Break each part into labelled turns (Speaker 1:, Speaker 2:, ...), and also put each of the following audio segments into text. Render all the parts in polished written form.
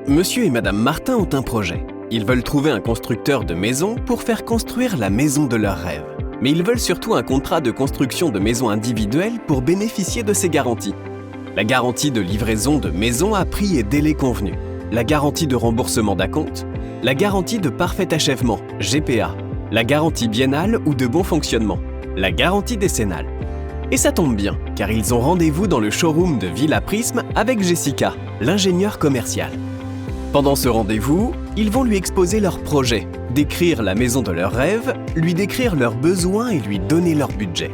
Speaker 1: Monsieur et Madame Martin ont un projet. Ils veulent trouver un constructeur de maisons pour faire construire la maison de leurs rêves. Mais ils veulent surtout un contrat de construction de maisons individuelles pour bénéficier de ces garanties. La garantie de livraison de maisons à prix et délai convenu. La garantie de remboursement d'acompte. La garantie de parfait achèvement, GPA. La garantie biennale ou de bon fonctionnement. La garantie décennale. Et ça tombe bien, car ils ont rendez-vous dans le showroom de Villa Prisme avec Jessica, l'ingénieure commerciale. Pendant ce rendez-vous, ils vont lui exposer leur projet, décrire la maison de leurs rêves, lui décrire leurs besoins et lui donner leur budget.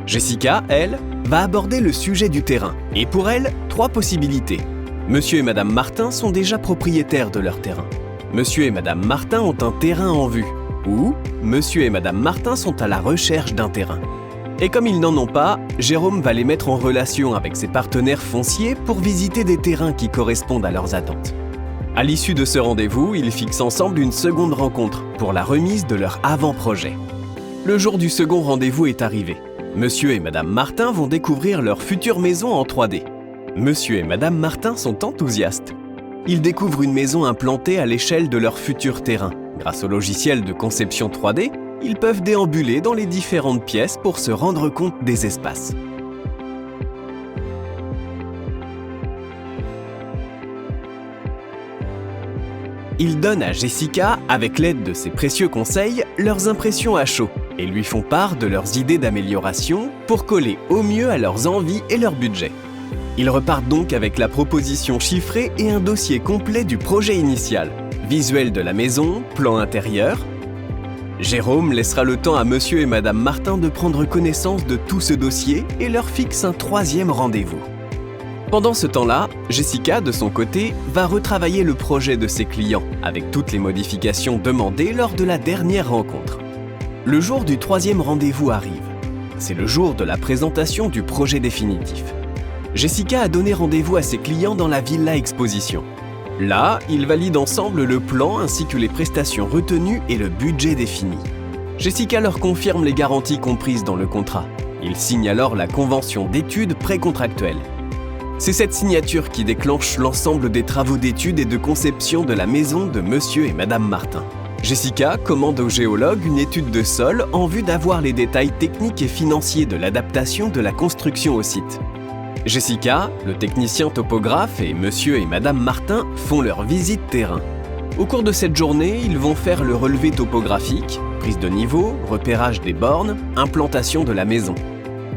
Speaker 1: Jessica, elle, va aborder le sujet du terrain. Et pour elle, 3 possibilités. Monsieur et Madame Martin sont déjà propriétaires de leur terrain. Monsieur et Madame Martin ont un terrain en vue. Ou Monsieur et Madame Martin sont à la recherche d'un terrain. Et comme ils n'en ont pas, Jérôme va les mettre en relation avec ses partenaires fonciers pour visiter des terrains qui correspondent à leurs attentes. À l'issue de ce rendez-vous, ils fixent ensemble une seconde rencontre pour la remise de leur avant-projet. Le jour du second rendez-vous est arrivé. Monsieur et Madame Martin vont découvrir leur future maison en 3D. Monsieur et Madame Martin sont enthousiastes. Ils découvrent une maison implantée à l'échelle de leur futur terrain. Grâce au logiciel de conception 3D, ils peuvent déambuler dans les différentes pièces pour se rendre compte des espaces. Ils donnent à Jessica, avec l'aide de ses précieux conseils, leurs impressions à chaud et lui font part de leurs idées d'amélioration pour coller au mieux à leurs envies et leur budget. Ils repartent donc avec la proposition chiffrée et un dossier complet du projet initial. Visuel de la maison, plan intérieur. Jérôme laissera le temps à Monsieur et Madame Martin de prendre connaissance de tout ce dossier et leur fixe un 3e rendez-vous. Pendant ce temps-là, Jessica, de son côté, va retravailler le projet de ses clients avec toutes les modifications demandées lors de la dernière rencontre. Le jour du 3e rendez-vous arrive. C'est le jour de la présentation du projet définitif. Jessica a donné rendez-vous à ses clients dans la Villa Exposition. Là, ils valident ensemble le plan ainsi que les prestations retenues et le budget défini. Jessica leur confirme les garanties comprises dans le contrat. Ils signent alors la convention d'études précontractuelle. C'est cette signature qui déclenche l'ensemble des travaux d'études et de conception de la maison de Monsieur et Madame Martin. Jessica commande au géologue une étude de sol en vue d'avoir les détails techniques et financiers de l'adaptation de la construction au site. Jessica, le technicien topographe et Monsieur et Madame Martin font leur visite terrain. Au cours de cette journée, ils vont faire le relevé topographique, prise de niveau, repérage des bornes, implantation de la maison.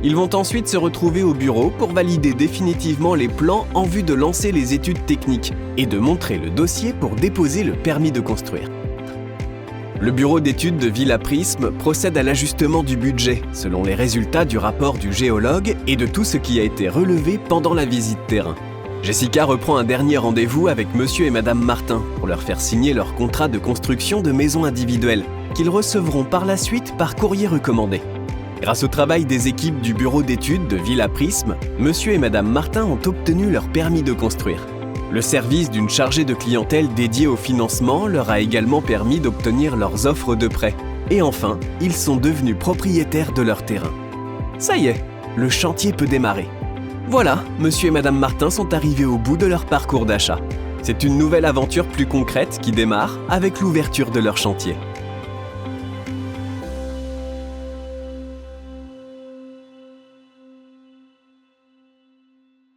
Speaker 1: Ils vont ensuite se retrouver au bureau pour valider définitivement les plans en vue de lancer les études techniques et de montrer le dossier pour déposer le permis de construire. Le bureau d'études de Villa Prisme procède à l'ajustement du budget selon les résultats du rapport du géologue et de tout ce qui a été relevé pendant la visite terrain. Jessica reprend un dernier rendez-vous avec Monsieur et Madame Martin pour leur faire signer leur contrat de construction de maisons individuelles qu'ils recevront par la suite par courrier recommandé. Grâce au travail des équipes du bureau d'études de Villa Prisme, Monsieur et Madame Martin ont obtenu leur permis de construire. Le service d'une chargée de clientèle dédiée au financement leur a également permis d'obtenir leurs offres de prêt. Et enfin, ils sont devenus propriétaires de leur terrain. Ça y est, le chantier peut démarrer. Voilà, Monsieur et Madame Martin sont arrivés au bout de leur parcours d'achat. C'est une nouvelle aventure plus concrète qui démarre avec l'ouverture de leur chantier.